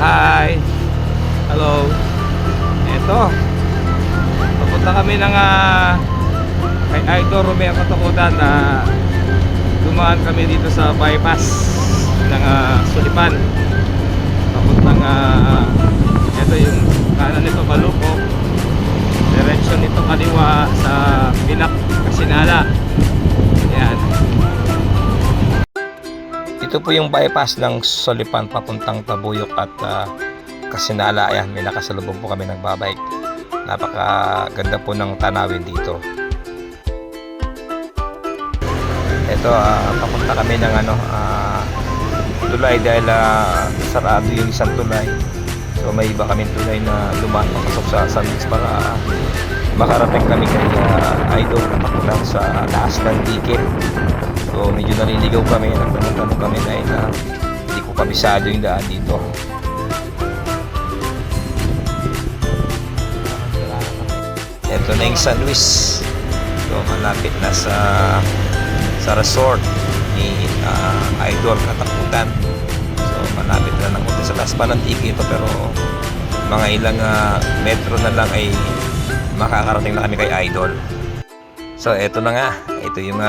Hi. Hello. Ito. Papunta kami ng kay Idol Romeo Katakutan na dumaan kami dito sa bypass ng Sulipan. Papuntang ito yung kanan nito Baluco. Direksyon nito kaliwa sa Pinak, Kasinala. Yan. Ito po yung bypass ng Sulipan papuntang Tabuyok at Kasinala. Ayan, may nakasalubong po kami nagbabike. Napakaganda po ng tanawin dito. Ito, papunta kami ng tulay dahil sarado yung isang tulay. So may iba kaming tulay na dumaan papasok sa San Luis para makarating kami kay Idol Katakutan sa taas ng dike. So medyo naliligaw kami, nagtanong kami dahil hindi ko kabisado yung daan dito. Ito na yung San Luis. So malapit na sa resort ni Idol Katakutan. So malapit na ng sa taas pa ng tiki ito, pero mga ilang metro na lang ay makakarating na kami kay Idol. So eto na nga, ito yung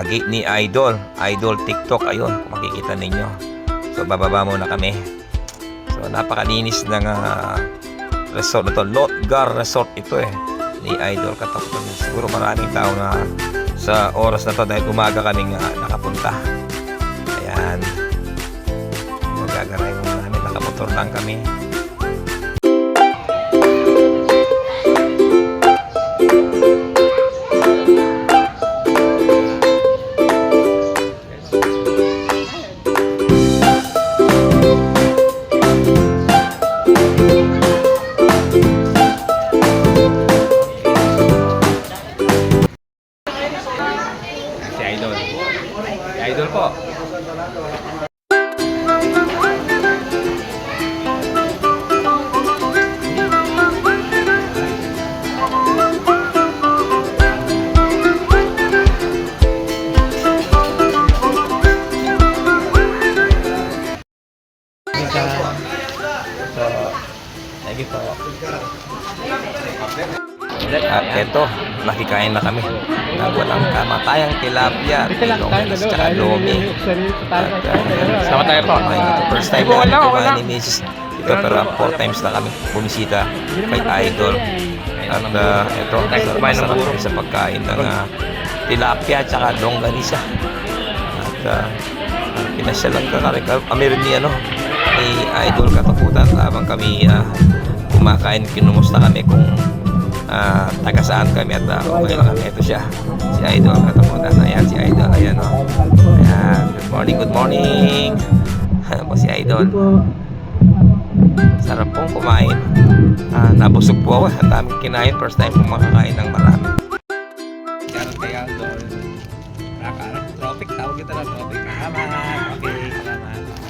gate ni Idol TikTok. Ayun, kung makikita ninyo. So bababa muna kami. So napakalinis ng resort na to. Lotgar Resort ito ni Idol Katakutan. Siguro maraming tao na sa oras na to dahil umaga kaming nakapunta. Ayan, magagaray muna namin, nakamotor lang kami. Idol po. Lagi po. At eto, nakikain na kami ng walang kamatayang tilapia, tilongis, tsaka lomi. Sama tayo po. First time na kami kumain ni Mrs. Ito, pero 4 times na kami bumisita kay Idol. At eto, masarap kami sa pagkain ng tilapia tsaka longganisa. At pinasyalan kami rin ni Idol Katakutan habang kami kumakain. Kinumusta kami kung taga saan kami at okay lang kami. Ito siya, si Idol Katakutan. Ayan si Idol, ayan o. Ayan, good morning po si Idol. Sarap pong kumain. Nabusog po ako, ang daming kinain. First time pong makakain ng marami. Karoon kaya Idol, tropic, tawag kita na tropic. Salamat, okay, salamat.